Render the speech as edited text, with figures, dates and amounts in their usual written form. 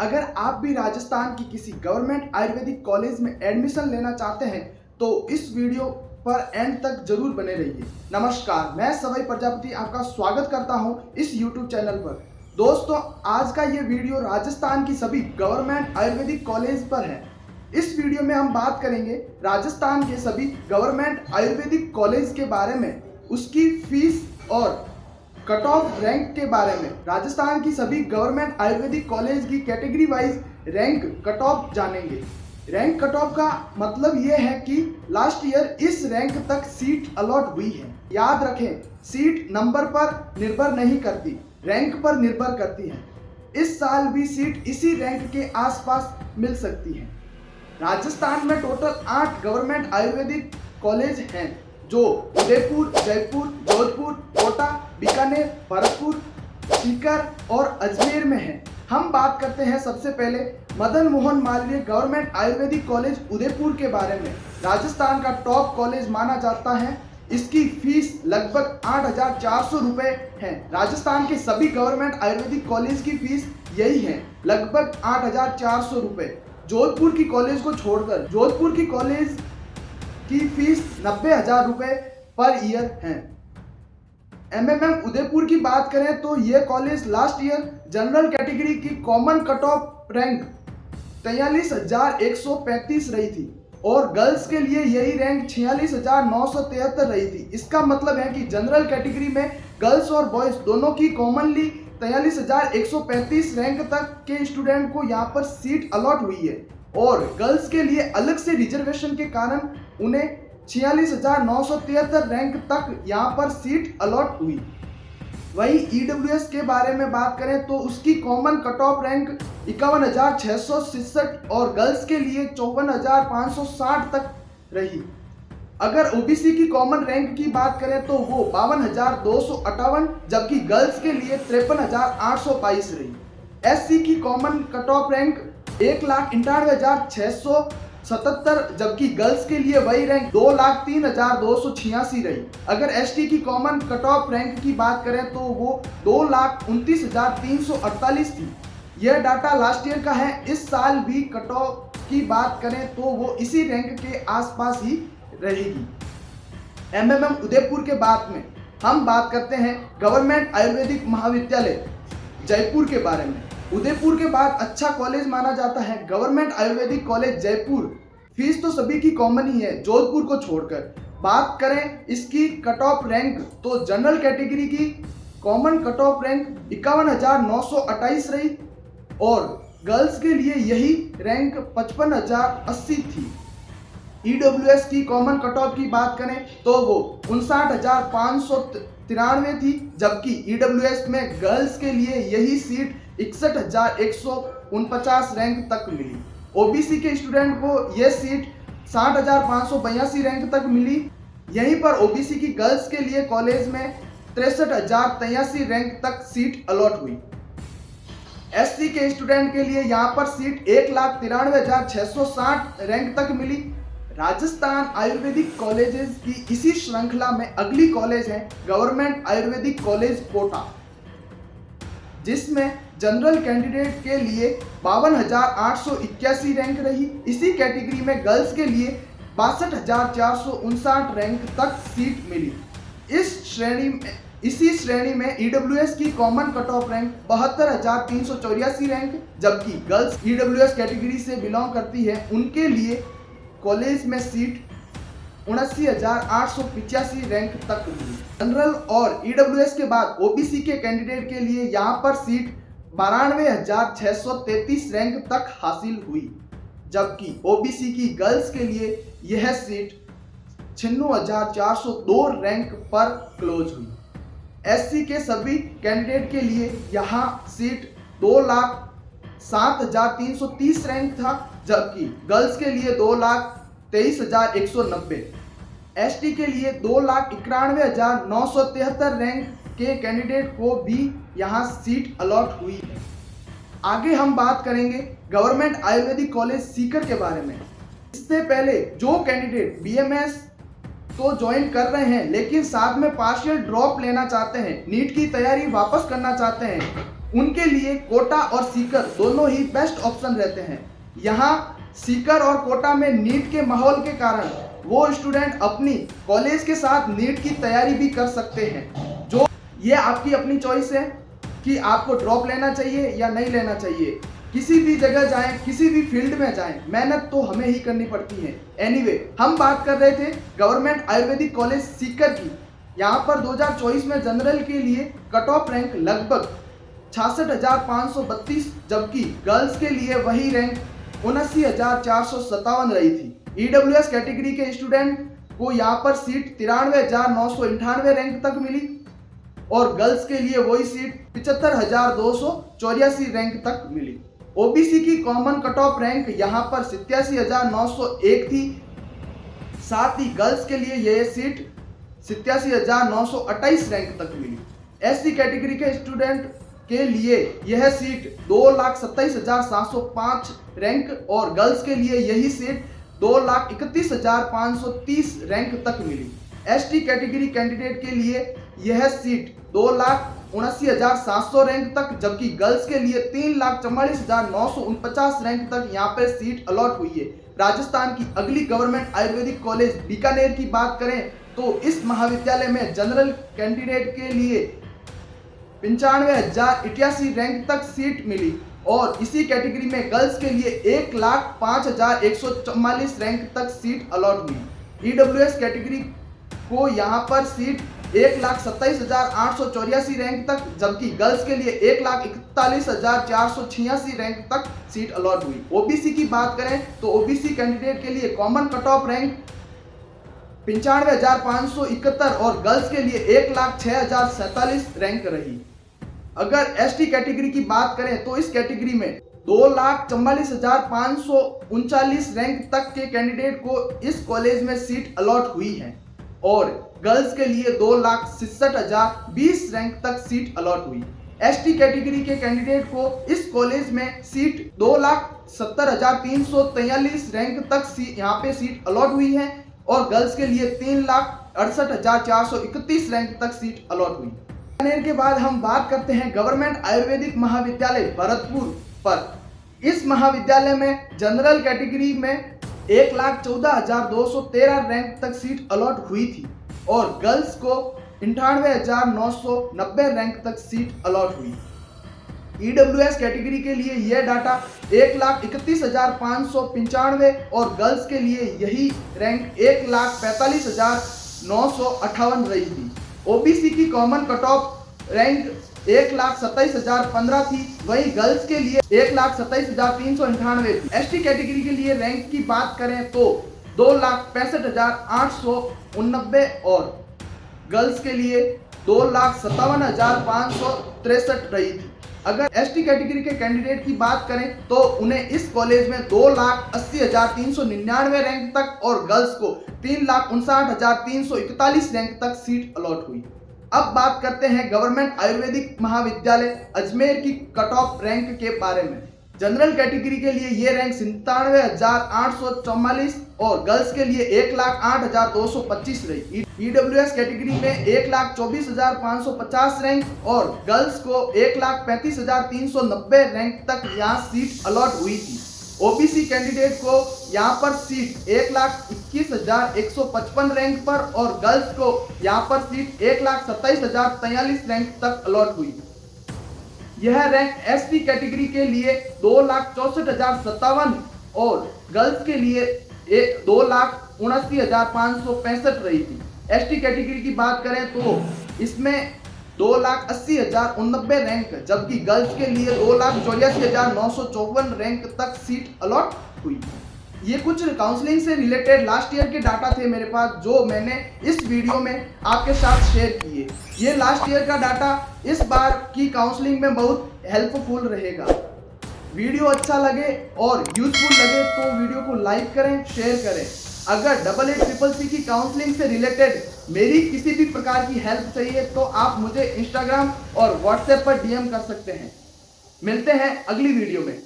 अगर आप भी राजस्थान की किसी गवर्नमेंट आयुर्वेदिक कॉलेज में एडमिशन लेना चाहते हैं तो इस वीडियो पर एंड तक जरूर बने रहिए। नमस्कार, मैं सवई प्रजापति आपका स्वागत करता हूं इस YouTube चैनल पर। दोस्तों, आज का ये वीडियो राजस्थान की सभी गवर्नमेंट आयुर्वेदिक कॉलेज पर है। इस वीडियो में हम बात करेंगे राजस्थान के सभी गवर्नमेंट आयुर्वेदिक कॉलेज के बारे में, उसकी फीस और कट ऑफ रैंक के बारे में। राजस्थान की सभी गवर्नमेंट आयुर्वेदिक कॉलेज की category wise rank cut off जानेंगे। रैंक कट ऑफ का मतलब ये है कि लास्ट ईयर इस रैंक तक सीट अलॉट हुई है। याद रखें, सीट नंबर पर निर्भर नहीं करती, रैंक पर निर्भर करती है। इस साल भी सीट इसी रैंक के आसपास मिल सकती है। राजस्थान में टोटल 8 गवर्नमेंट आयुर्वेदिक कॉलेज हैं जो उदयपुर, जयपुर, जोधपुर, कोटा, बीकानेर, भरतपुर, सीकर और अजमेर में है। हम बात करते हैं सबसे पहले मदन मोहन मालवीय गवर्नमेंट आयुर्वेदिक कॉलेज उदयपुर के बारे में। राजस्थान का टॉप कॉलेज माना जाता है। इसकी फीस लगभग 8,400 रुपये है। राजस्थान के सभी गवर्नमेंट आयुर्वेदिक कॉलेज की फीस यही है, लगभग 8,400 रुपये। जोधपुर की कॉलेज को छोड़कर जोधपुर की कॉलेज की फीस 90,000 रुपये पर ईयर है। MMM उदयपुर की बात करें तो यह college last year general category की कॉमन कट ऑफ रैंक 43,135 रही थी और गर्ल्स के लिए यही रैंक 46,973 रही थी। इसका मतलब है कि जनरल कैटेगरी में गर्ल्स और बॉयज दोनों की कॉमनली 43,135 रैंक तक के स्टूडेंट को यहाँ पर सीट अलॉट हुई है और गर्ल्स के लिए अलग से रिजर्वेशन के कारण उन्हें 46,973 रैंक तक यहाँ पर सीट अलॉट हुई। वहीं EWS के बारे में बात करें तो उसकी कॉमन कट ऑफ रैंक 51,667 और गर्ल्स के लिए 54,560 तक रही। अगर OBC की कॉमन रैंक की बात करें तो वो 52,258 जबकि गर्ल्स के लिए 53,822 रही। SC की कॉमन कट ऑफ रैंक 1,98,677 जबकि गर्ल्स के लिए वही रैंक 2,03,286 रही। अगर ST की कॉमन कट ऑफ रैंक की बात करें तो वो 2,29,348 थी। यह डाटा लास्ट ईयर का है। इस साल भी कट ऑफ की बात करें तो वो इसी रैंक के आसपास ही रहेगी। MMM उदयपुर के बाद में हम बात करते हैं गवर्नमेंट आयुर्वेदिक महाविद्यालय जयपुर के बारे में। उदयपुर के बाद अच्छा कॉलेज माना जाता है government Ayurvedic college Jaipur. Fees तो सभी की कॉमन ही है जोधपुर को छोड़कर। बात करें इसकी कट ऑफ रैंक तो जनरल कैटेगरी की कॉमन कट ऑफ रैंक 51,928 रही और गर्ल्स के लिए यही रैंक 55,080 थी। EWS की कॉमन कट ऑफ की बात करें तो वो 59,593 थी जबकि EWS में गर्ल्स के लिए यही सीट 61,149 रैंक तक मिली। OBC के स्टूडेंट को यह सीट 60,582 रैंक तक मिली। यहीं पर OBC की गर्ल्स के लिए कॉलेज में 63,083 रैंक तक सीट अलॉट हुई। SC के स्टूडेंट के लिए यहाँ पर सीट 1,93,660 रैंक तक मिली। राजस्थान आयुर्वेदिक कॉलेजेस की इसी श्रृंखला में अगली कॉलेज है गवर्नमेंट आयुर्वेदिक कॉलेज कोटा, जिसमें जनरल कैंडिडेट के लिए 52,881 रैंक रही। इसी कैटेगरी में गर्ल्स के लिए 62,459 रैंक तक सीट मिली। इसी श्रेणी में EWS की common cut off rank 72,384 rank जबकि गर्ल्स EWS कैटेगरी से बिलोंग करती है, उनके लिए कॉलेज में सीट 79,885 रैंक तक मिली। जनरल और EWS के बाद OBC के कैंडिडेट के लिए यहाँ पर सीट 92,633 रैंक तक हासिल हुई जबकि OBC की गर्ल्स के लिए यह सीट 96,402 रैंक पर क्लोज हुई। SC के सभी कैंडिडेट के लिए यहाँ सीट 2,07,330 रैंक था जबकि गर्ल्स के लिए 2,23,190। ST के लिए 2,91,973 रैंक के कैंडिडेट को भी यहाँ सीट अलॉट हुई है। आगे हम बात करेंगे गवर्नमेंट आयुर्वेदिक कॉलेज सीकर के बारे में। इससे पहले जो कैंडिडेट BMS तो ज्वाइन कर रहे हैं लेकिन साथ में पार्शियल ड्रॉप लेना चाहते हैं, नीट की तैयारी वापस करना चाहते हैं, उनके लिए कोटा और सीकर दोनों ही बेस्ट ऑप्शन रहते हैं। यहाँ सीकर और कोटा में नीट के माहौल के कारण वो स्टूडेंट अपनी कॉलेज के साथ नीट की तैयारी भी कर सकते हैं। जो ये आपकी अपनी चॉइस है कि आपको ड्रॉप लेना चाहिए या नहीं लेना चाहिए। किसी भी जगह जाएं, किसी भी फील्ड में जाएं, मेहनत तो हमें ही करनी पड़ती है। एनीवे, हम बात कर रहे थे गवर्नमेंट आयुर्वेदिक कॉलेज सीकर की। यहाँ पर 2024 में जनरल के लिए कट ऑफ रैंक लगभग 66,532, जबकि गर्ल्स के लिए वही रैंक 79,457 रही थी। EWS कैटेगरी के स्टूडेंट को यहाँ पर सीट 93,998 रैंक तक मिली और गर्ल्स के लिए वही सीट 75,284 रैंक तक मिली। ओबीसी की कॉमन कट ऑफ रैंक यहाँ पर 87,901 थी। साथ ही गर्ल्स के लिए यह सीट 87,928 रैंक तक मिली। SC कैटेगरी के स्टूडेंट के लिए यह सीट 2,27,705 रैंक और गर्ल्स के लिए यही सीट 2,31,530 रैंक तक मिली। ST कैटेगरी कैंडिडेट के लिए यह सीट 2,79,700 रैंक तक, जबकि गर्ल्स के लिए 3,44,949 रैंक तक यहाँ पर सीट अलॉट हुई है। राजस्थान की अगली गवर्नमेंट आयुर्वेदिक कॉलेज बीकानेर की बात करें तो इस महाविद्यालय में जनरल कैंडिडेट के लिए 95,088 रैंक तक सीट मिली और इसी कैटेगरी में गर्ल्स के लिए 1,05,144 रैंक तक सीट अलॉट हुई। EWS कैटेगरी को यहाँ पर सीट 1,27,884 रैंक तक, जबकि गर्ल्स के लिए 1,41,486 रैंक तक सीट अलॉट हुई। ओबीसी की बात करें तो ओबीसी कैंडिडेट के लिए कॉमन कट ऑफ रैंक 95,571 और गर्ल्स के लिए 1,06,047 रैंक रही। अगर ST कैटेगरी की बात करें तो इस कैटेगरी में 2,44,539 रैंक तक के कैंडिडेट को इस कॉलेज में सीट अलॉट हुई है और गर्ल्स के लिए 2,66,020 रैंक तक सीट अलॉट हुई। ST कैटेगरी के कैंडिडेट को इस कॉलेज में सीट 2,70,343 रैंक तक यहाँ पे सीट अलॉट हुई है और गर्ल्स के लिए 3,68,431 रैंक तक सीट अलॉट हुई। बीकानेर के बाद हम बात करते हैं गवर्नमेंट आयुर्वेदिक महाविद्यालय भरतपुर पर। इस महाविद्यालय में जनरल कैटेगरी में 1,14,213 रैंक तक सीट अलॉट हुई थी और गर्ल्स को 98,990 रैंक तक सीट अलॉट हुई। EWS कैटेगरी के लिए यह डाटा 1,31,595 और गर्ल्स के लिए यही रैंक 1,45,958 रही थी। ओबीसी की कॉमन कट ऑफ रैंक 1,27,015 थी, वहीं गर्ल्स के लिए 1,27,398 थी। ST कैटेगरी के लिए रैंक की बात करें तो 2,65,889 और गर्ल्स के लिए 2,57,563 रही थी। अगर ST कैटेगरी के कैंडिडेट की बात करें तो उन्हें इस कॉलेज में 2,80,399 रैंक तक और गर्ल्स को 3,59,341 रैंक तक सीट अलॉट हुई। अब बात करते हैं गवर्नमेंट आयुर्वेदिक महाविद्यालय अजमेर की कट ऑफ रैंक के बारे में। जनरल कैटेगरी के लिए ये रैंक 97,844 और गर्ल्स के लिए 1,08,225 रही। EWS कैटेगरी में 1,24,550 रैंक और गर्ल्स को 1,35,390 रैंक तक यहाँ सीट अलॉट हुई थी। ओबीसी कैंडिडेट को यहाँ पर सीट 1,21,155 रैंक पर और गर्ल्स को यहाँ पर सीट 1,27,043 रैंक तक अलॉट हुई। यह रैंक ST कैटेगरी के लिए 2,64,057 और गर्ल्स के लिए 2,79,565 रही थी। ST कैटेगरी की बात करें तो इसमें 2,80,089 रैंक, जबकि गर्ल्स के लिए 2,84,954 रैंक तक सीट अलॉट हुई। ये कुछ काउंसलिंग से रिलेटेड लास्ट ईयर के डाटा थे मेरे पास, जो मैंने इस वीडियो में आपके साथ शेयर किए। ये लास्ट ईयर का डाटा इस बार की काउंसलिंग में बहुत हेल्पफुल रहेगा। वीडियो अच्छा लगे और यूजफुल लगे तो वीडियो को लाइक करें, शेयर करें। अगर 88CCC की काउंसलिंग से रिलेटेड मेरी किसी भी प्रकार की हेल्प चाहिए तो आप मुझे इंस्टाग्राम और व्हाट्सएप पर DM कर सकते हैं। मिलते हैं अगली वीडियो में।